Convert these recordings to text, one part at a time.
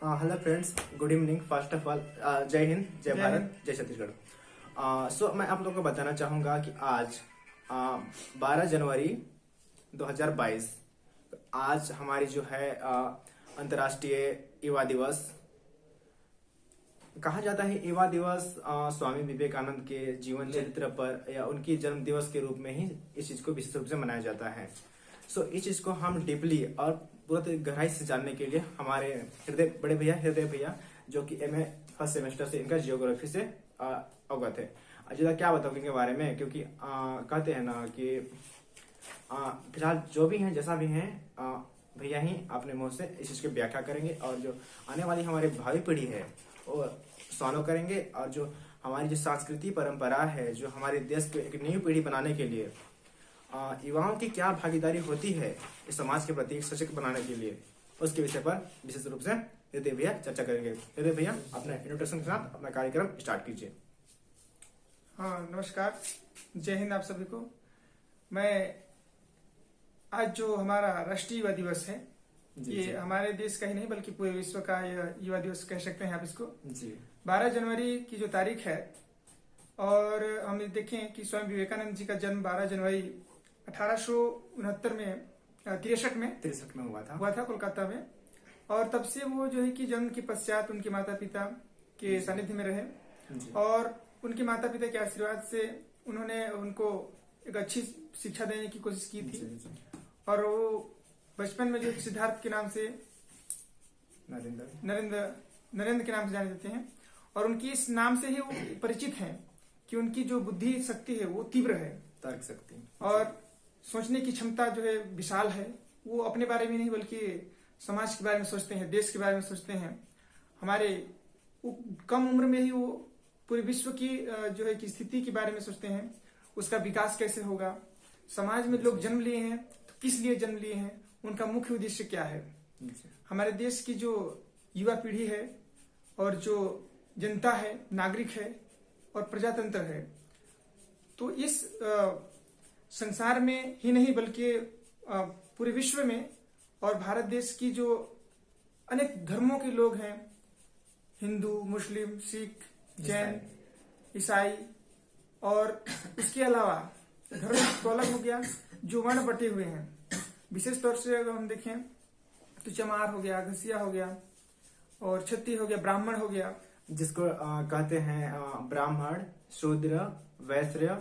Hello friends, good evening. First of all जय हिंद, जय भारत, जय छत्तीसगढ़। सो मैं आप लोगों को बताना चाहूँगा कि आज 12 जनवरी 2022 आज हमारी जो है अंतर्राष्ट्रीय युवा दिवस कहा जाता है। युवा दिवस स्वामी विवेकानंद के जीवन चरित्र पर या उनकी जन्म दिवस के रूप में ही इस चीज को विशेष रूप से मनाया जाता है। सो इस चीज को हम डीपली और पूरी गहराई से जानने के लिए हमारे हृदय भैया जो कि MA फर्स्ट सेमेस्टर से इनका जियोग्राफी से अवगत है। अजय क्या बताओ इनके बारे में, क्योंकि कहते हैं ना कि फिलहाल जो भी हैं जैसा भी हैं भैया ही अपने मुंह से इस चीज की व्याख्या करेंगे और जो आने वाली हमारी भावी पीढ़ी है वो सॉल्व करेंगे। और जो हमारी जो संस्कृति परंपरा है, जो हमारे देश को एक नई पीढ़ी बनाने के लिए युवाओं की क्या भागीदारी होती है इस समाज के प्रति सशक्त बनाने के लिए, उसके विषय पर विशेष रूप से हृदय भैया चर्चा करेंगे। हृदय भैया अपने इंट्रोडक्शन के साथ अपना कार्यक्रम स्टार्ट कीजिए। हाँ, नमस्कार, जय हिंद आप सभी को। मैं आज जो हमारा राष्ट्रीय युवा दिवस है ये हमारे देश का ही नहीं बल्कि पूरे विश्व का युवा दिवस कह सकते हैं आप इसको। जी 12 जनवरी की जो तारीख है, और हम देखें कि स्वामी विवेकानंद जी का जन्म 12 जनवरी 1869 में 63 में हुआ था कोलकाता में। और तब से वो जो है कि जन्म के पश्चात उनके माता पिता के सानिध्य में रहे और उनके माता पिता के आशीर्वाद से उन्होंने उनको एक अच्छी शिक्षा देने की कोशिश की थी। और वो बचपन में जो सिद्धार्थ के नाम से नरेंद्र के नाम से जाने जाते हैं और उनकी इस नाम से ही वो परिचित हैं कि उनकी जो बुद्धि शक्ति है वो तीव्र है, तर्क शक्ति और सोचने की क्षमता जो है विशाल है। वो अपने बारे में नहीं बल्कि समाज के बारे में सोचते हैं, देश के बारे में सोचते हैं। हमारे कम उम्र में ही वो पूरे विश्व की जो है कि स्थिति के बारे में सोचते हैं, उसका विकास कैसे होगा, समाज में लोग जन्म लिए हैं तो किस लिए जन्म लिए हैं, उनका मुख्य उद्देश्य क्या है। हमारे देश की जो युवा पीढ़ी है और जो जनता है, नागरिक है और प्रजातंत्र है, तो इस संसार में ही नहीं बल्कि पूरे विश्व में और भारत देश की जो अनेक धर्मों के लोग हैं, हिंदू, मुस्लिम, सिख, जैन, ईसाई, और इसके अलावा धर्म तो अलग हो गया, जो वर्ण बटे हुए हैं। विशेष तौर से अगर हम देखें तो चमार हो गया, घसिया हो गया और क्षत्रिय हो गया, ब्राह्मण हो गया, जिसको कहते हैं ब्राह्मण, शूद्र, वैश्य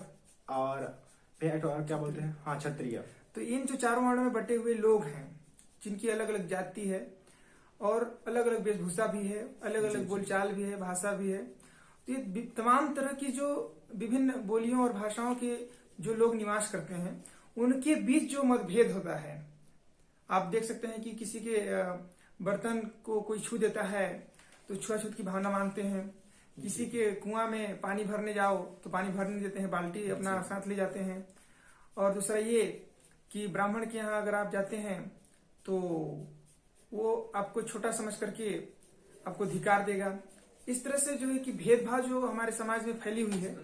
और क्या बोलते हैं, हाँ, क्षत्रिय। तो इन जो चारों वर्णों में बटे हुए लोग हैं जिनकी अलग अलग जाति है और अलग अलग वेशभूषा भी है, अलग अलग बोलचाल भी है, भाषा भी है। तो ये तमाम तरह की जो विभिन्न बोलियों और भाषाओं के जो लोग निवास करते हैं उनके बीच जो मतभेद होता है, आप देख सकते हैं कि किसी के बर्तन को कोई छू देता है तो छुआछूत की भावना मानते हैं। किसी के कुआं में पानी भरने जाओ तो पानी भरने देते हैं, बाल्टी अपना साथ ले जाते हैं। और दूसरा ये कि ब्राह्मण के यहाँ अगर आप जाते हैं तो वो आपको छोटा समझ करके आपको धिकार देगा। इस तरह से जो है कि भेदभाव जो हमारे समाज में फैली हुई है,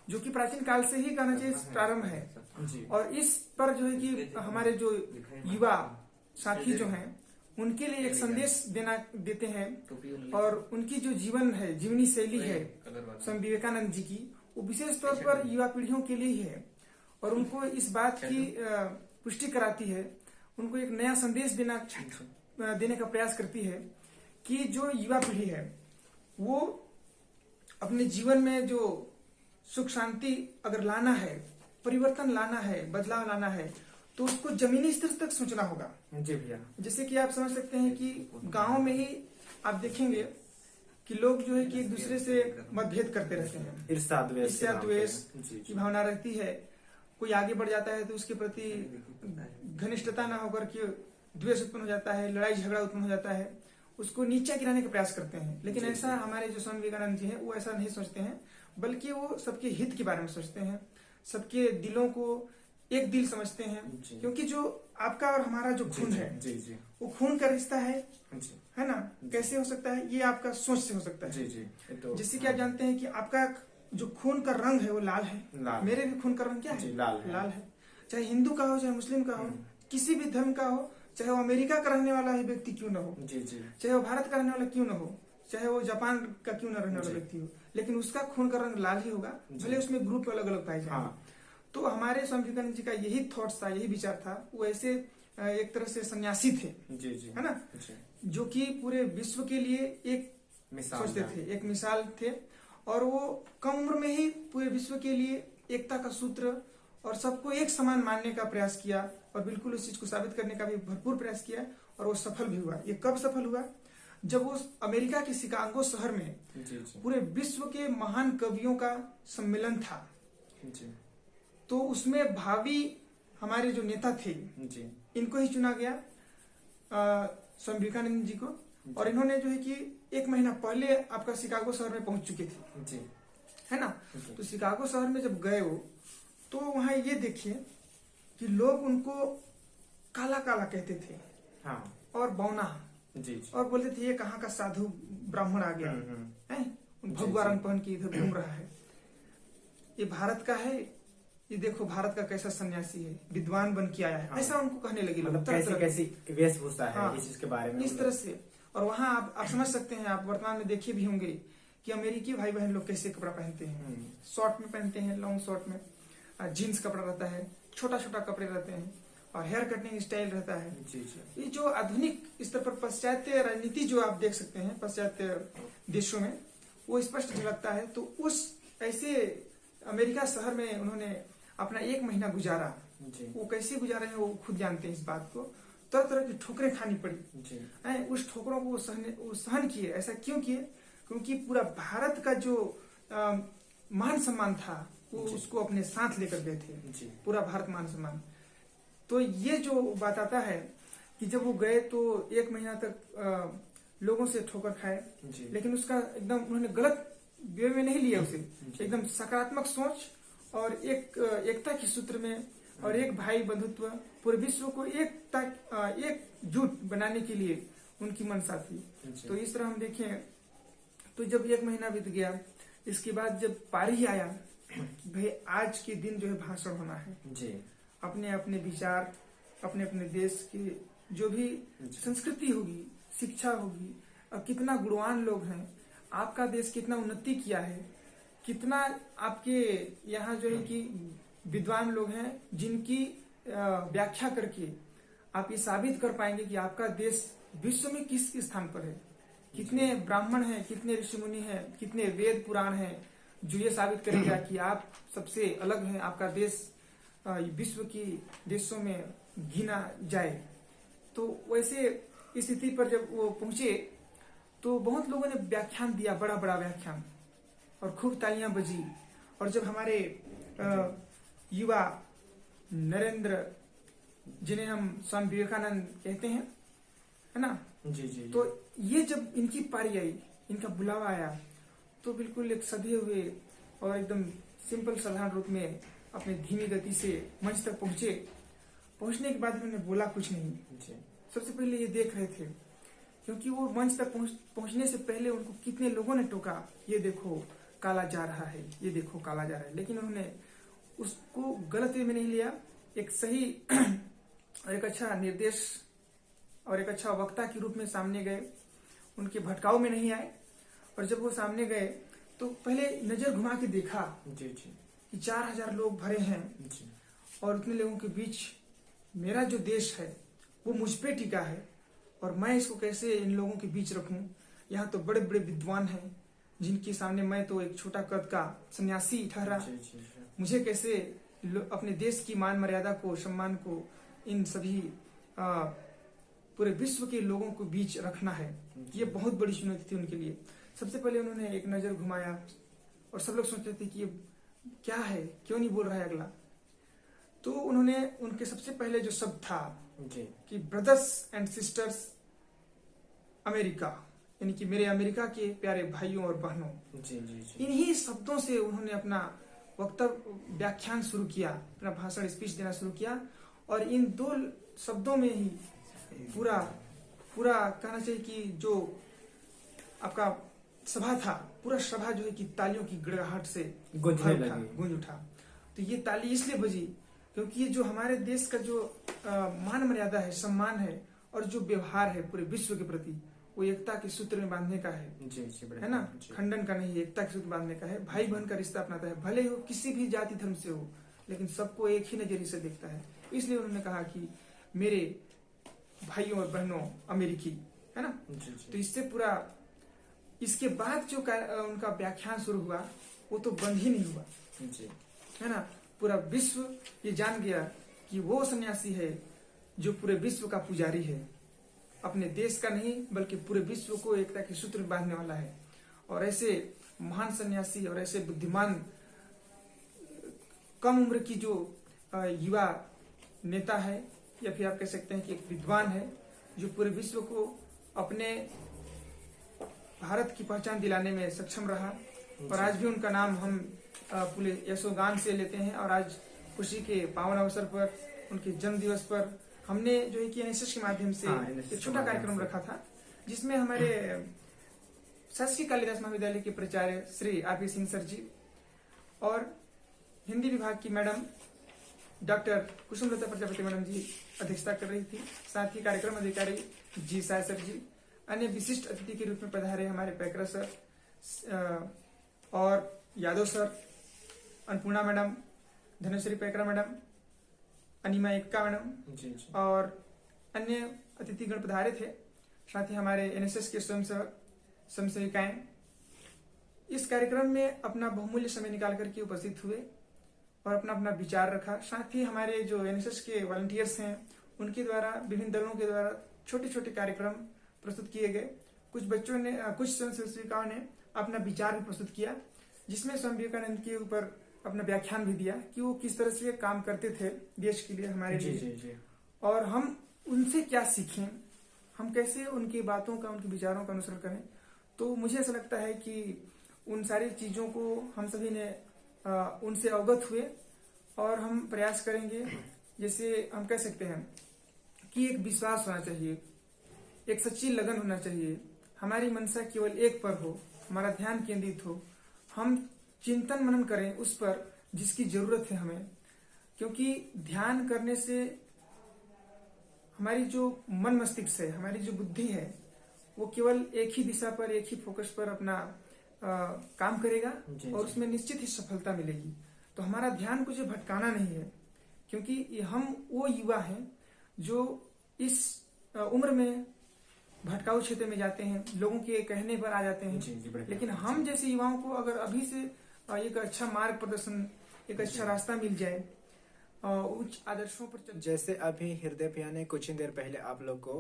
जो कि प्राचीन काल से ही कहना चाहिए प्रारंभ है। और इस पर जो है कि हमारे जो युवा साथी जो हैं उनके लिए एक संदेश देते हैं। और उनकी जो जीवनी शैली है स्वामी विवेकानंद जी की, वो विशेष तौर पर युवा पीढ़ियों के लिए ही है और उनको इस बात की पुष्टि कराती है, उनको एक नया संदेश देने का प्रयास करती है कि जो युवा पीढ़ी है वो अपने जीवन में जो सुख शांति अगर लाना है, परिवर्तन लाना है, बदलाव लाना है, तो उसको जमीनी स्तर तक सोचना होगा। जी भैया, जैसे कि आप समझ सकते हैं कि गांव में ही आप देखेंगे कि लोग जो है कि एक दूसरे से मतभेद करते रहते हैं, ईर्ष्या द्वेष की भावना रहती है। कोई आगे बढ़ जाता है तो उसके प्रति घनिष्ठता ना होकर के द्वेष उत्पन्न हो जाता है, लड़ाई झगड़ा उत्पन्न हो जाता है, उसको नीचा गिराने का प्रयास करते हैं। लेकिन ऐसा हमारे जो स्वामी विवेकानंद जी हैं वो ऐसा नहीं सोचते हैं, बल्कि वो सबके हित के बारे में सोचते हैं, सबके दिलों को एक दिल समझते हैं। क्योंकि जो आपका और हमारा जो खून है वो खून का रिश्ता है ना। कैसे हो सकता है? ये आपका सोच से हो सकता है। तो जिससे कि आप जानते हैं कि आपका जो खून का रंग है वो लाल है, मेरे भी खून का रंग क्या है? लाल है। चाहे हिंदू का हो चाहे मुस्लिम का हो, किसी भी धर्म का हो, चाहे वो अमेरिका का रहने वाला ही व्यक्ति क्यों न हो, जी जी चाहे वो भारत का रहने वाला क्यों न हो, चाहे वो जापान का क्यों न रहने वाला जी। व्यक्ति हो, लेकिन उसका खून का रंग लाल ही होगा, जी। भले उसमें ग्रुप अलग अलग पाए जाए। हाँ तो हमारे स्वामी विवेकानंद जी का यही थॉट्स था, यही विचार था। वो ऐसे एक तरह से सन्यासी थे, जी जी है ना, जी। जो कि पूरे विश्व के लिए एक मिसाल सोचते था। थे, एक मिसाल थे। और वो कम उम्र में ही पूरे विश्व के लिए एकता का सूत्र और सबको एक समान मानने का प्रयास किया, और बिल्कुल उस चीज को साबित करने का भी भरपूर प्रयास किया, और वो सफल भी हुआ। ये कब सफल हुआ? जब वो अमेरिका के शिकागो शहर में जी जी पूरे विश्व के महान कवियों का सम्मेलन था, जी तो उसमें भावी हमारे जो नेता थे जी इनको ही चुना गया, स्वामी विवेकानंद जी को। और इन्होंने जो है कि 1 महीना पहले आपका शिकागो शहर में पहुंच चुके थे, जी है ना। जी। तो शिकागो शहर में जब गए वो, तो वहां ये देखिए कि लोग उनको काला काला कहते थे, हाँ और बौना, जी जी और बोलते थे ये कहाँ का साधु ब्राह्मण आ गया है, भगवा जी। रंग पहन के इधर घूम रहा है, ये भारत का है, ये देखो भारत का कैसा सन्यासी है, विद्वान बन के आया है। हाँ। ऐसा उनको कहने लगे लोग, मतलब तरह कैसी तरह कैसी वेशभूषा है हाँ, इस चीज के बारे में इस तरह से। और वहां आप समझ सकते हैं, आप वर्तमान में देखे भी होंगे कि अमेरिकी भाई बहन लोग कैसे कपड़ा पहनते हैं। शॉर्ट में पहनते हैं, लॉन्ग शॉर्ट में, जीन्स कपड़ा रहता है, छोटा छोटा कपड़े रहते हैं, और हेयर कटिंग स्टाइल रहता है। जी जी ये जो आधुनिक स्तर पर पाश्चात्य राजनीति जो आप देख सकते हैं पाश्चात्य देशों में, वो स्पष्ट झलकता है। तो उस ऐसे अमेरिका शहर में उन्होंने अपना 1 महीना गुजारा। जी वो कैसे गुजारे हैं वो खुद जानते हैं इस बात को। तरह तरह की ठोकरें खानी पड़ी, जी उस ठोकरों को वो सहन किए। ऐसा क्यों किए? क्योंकि पूरा भारत का जो मान सम्मान था वो उसको अपने साथ लेकर गए थे, जी पूरा भारत मान सम्मान। तो ये जो बात आता है कि जब वो गए तो 1 महीना तक लोगों से ठोकर खाए, जी लेकिन उसका एकदम उन्होंने गलत वे में नहीं लिया उसे, जी। एकदम सकारात्मक सोच और एकता के सूत्र में, और एक भाई बंधुत्व, पूरे विश्व को एकजुट बनाने के लिए उनकी मंशा थी। जी। तो इस तरह हम देखें तो जब 1 महीना बीत गया, इसके बाद जब पारी आया कि भाई आज के दिन जो है भाषण होना है, जी अपने अपने विचार, अपने अपने देश की जो भी संस्कृति होगी, शिक्षा होगी, और कितना गुणवान लोग हैं, आपका देश कितना उन्नति किया है, कितना आपके यहाँ जो है कि विद्वान लोग हैं जिनकी व्याख्या करके आप ये साबित कर पाएंगे कि आपका देश विश्व में किस स्थान पर है, कितने ब्राह्मण हैं, कितने ऋषि मुनि हैं, कितने वेद पुराण हैं जो ये साबित करेगा कि आप सबसे अलग हैं, आपका देश विश्व की देशों में गिना जाए। तो वैसे स्थिति पर जब वो पहुंचे तो बहुत लोगों ने व्याख्यान दिया, बड़ा बड़ा व्याख्यान, और खूब तालियां बजी। और जब हमारे युवा नरेंद्र, जिन्हें हम स्वामी विवेकानंद कहते हैं, है ना, जी जी तो ये जब इनकी पारी आई, इनका बुलावा आया, तो बिल्कुल एक सधे हुए और एकदम सिंपल साधारण रूप में अपने धीमी गति से मंच तक पहुंचे। पहुंचने के बाद उन्होंने बोला कुछ नहीं, जी सबसे पहले ये देख रहे थे, क्योंकि वो मंच तक पहुंचने से पहले उनको कितने लोगों ने टोका, ये देखो काला जा रहा है, ये देखो काला जा रहा है। लेकिन उन्होंने उसको गलत वे में नहीं लिया, एक सही और एक अच्छा निर्देश और एक अच्छा वक्ता के रूप में सामने गए, उनके भटकाव में नहीं आए। और जब वो सामने गए तो पहले नजर घुमा के देखा जी जी कि 4000 लोग भरे हैं, जी और उतने लोगों के बीच मेरा जो देश है वो मुझ पे टिका है, और मैं इसको कैसे इन लोगों के बीच रखूं। यहाँ तो बड़े बड़े विद्वान हैं जिनके सामने मैं तो एक छोटा कद का सन्यासी ठहरा, जी जी मुझे कैसे अपने देश की मान मर्यादा को, सम्मान को इन सभी पूरे विश्व के लोगों को बीच रखना है। ये बहुत बड़ी चुनौती थी उनके लिए। सबसे पहले उन्होंने एक नजर घुमाया, और सब लोग सोचते थे कि ये क्या है, क्यों नहीं बोल रहा है अगला। तो उन्होंने उनके सबसे पहले जो शब्द था जी कि ब्रदर्स एंड सिस्टर्स अमेरिका, यानी कि मेरे अमेरिका के प्यारे भाइयों और बहनों, जी जी जी इन्हीं शब्दों से उन्होंने अपना वक्तव्य, व्याख्यान शुरू किया, अपना भाषण, स्पीच देना शुरू किया। और इन 2 शब्दों में ही पूरा कहना चाहिए कि जो आपका सभा था, पूरा सभा जो है कि तालियों की गड़गड़ाहट से गूंज उठा। तो ये ताली इसलिए बजी क्योंकि ये जो हमारे देश का जो मान मर्यादा है, सम्मान है, और जो व्यवहार है पूरे विश्व के प्रति, वो एकता के सूत्र में बांधने का है। जी जी है ना, खंडन का नहीं, एकता के सूत्र बांधने का है। भाई बहन का रिश्ता अपनाता है, भले ही वो किसी भी जाति धर्म से हो, लेकिन सबको एक ही नजरिए से देखता है। इसलिए उन्होंने कहा कि मेरे भाइयों और बहनों अमेरिकी, है ना। तो इससे पूरा, इसके बाद जो उनका व्याख्यान शुरू हुआ वो तो बंद ही नहीं हुआ जी, है ना। पूरा विश्व ये जान गया कि वो सन्यासी है जो पूरे विश्व का पुजारी है, अपने देश का नहीं बल्कि पूरे विश्व को एकता के सूत्र में बांधने वाला है। और ऐसे महान सन्यासी और ऐसे बुद्धिमान कम उम्र की जो युवा नेता है, या फिर आप कह सकते हैं कि एक विद्वान है, जो पूरे विश्व को अपने भारत की पहचान दिलाने में सक्षम रहा। और आज भी उनका नाम हम पूरे यशोगान से लेते हैं। और आज खुशी के पावन अवसर पर, उनके जन्म दिवस पर हमने जो है कि एनएसएस के माध्यम से एक छोटा कार्यक्रम रखा था, जिसमें हमारे शासकीय कालिदास महाविद्यालय के प्राचार्य श्री आर.पी. सिंह सर जी और हिंदी विभाग की madam doctor Kusumlata Prajapati madam ji अध्यक्षता कर रही थी। साथ ही कार्यक्रम अधिकारी जी साय सर जी, अन्य विशिष्ट अतिथि के रूप में पधारे हमारे पैकरा सर और Yadav sir, Annapurna madam, Dhaneshwari Paikra madam, Anima Ekka madam और अन्य अतिथिगण पधारे थे। साथ ही हमारे एनएसएस के स्वयंसेविकाएं इस कार्यक्रम में अपना बहुमूल्य समय निकाल करके उपस्थित हुए और अपना अपना विचार रखा। साथ ही हमारे जो एनएसएस के वॉलंटियर्स हैं, उनके द्वारा, विभिन्न दलों के द्वारा छोटे छोटे कार्यक्रम प्रस्तुत किए गए। कुछ बच्चों ने, कुछ स्वयंसेविकाओं ने अपना विचार भी प्रस्तुत किया, जिसमें स्वामी विवेकानंद के ऊपर अपना व्याख्यान भी दिया कि वो किस तरह से काम करते थे देश के लिए, हमारे लिए, और हम उनसे क्या सीखें, हम कैसे उनकी बातों का, उनके विचारों का अनुसरण करें। तो मुझे ऐसा लगता है कि उन सारी चीजों को हम सभी ने उनसे अवगत हुए और हम प्रयास करेंगे। जैसे हम कह सकते हैं कि एक विश्वास होना चाहिए, एक सच्ची लगन होना चाहिए, हमारी मनसा केवल एक पर हो, हमारा ध्यान केंद्रित हो, हम चिंतन मनन करें उस पर जिसकी जरूरत है हमें। क्योंकि ध्यान करने से हमारी जो मन मस्तिष्क है, हमारी जो बुद्धि है, वो केवल एक ही दिशा पर, एक ही फोकस पर अपना काम करेगा और उसमें निश्चित ही सफलता मिलेगी। तो हमारा ध्यान कुछ भटकाना नहीं है, क्योंकि हम वो युवा हैं जो इस उम्र में भटकाऊ क्षेत्र में जाते हैं, लोगों के कहने पर आ जाते हैं। लेकिन हम जैसे युवाओं को अगर अभी से एक अच्छा मार्ग प्रदर्शन, एक अच्छा रास्ता मिल जाए, उच्च आदर्शों पर जैसे अभी हृदय भैया ने कुछ ही देर पहले आप लोग को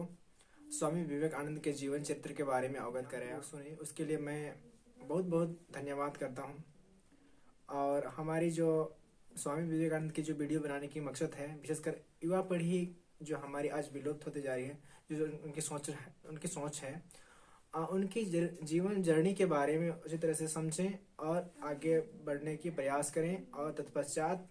स्वामी विवेकानंद के जीवन चरित्र के बारे में अवगत कराया, सुनिए, उसके लिए मैं बहुत बहुत धन्यवाद करता हूँ। और हमारी जो स्वामी विवेकानंद की जो वीडियो बनाने की मकसद है, विशेषकर युवा पीढ़ी जो हमारी आज विलुप्त होती जा रही है, जो उनकी सोच है, उनकी जीवन जर्नी के बारे में उसी तरह से समझें और आगे बढ़ने की प्रयास करें। और तत्पश्चात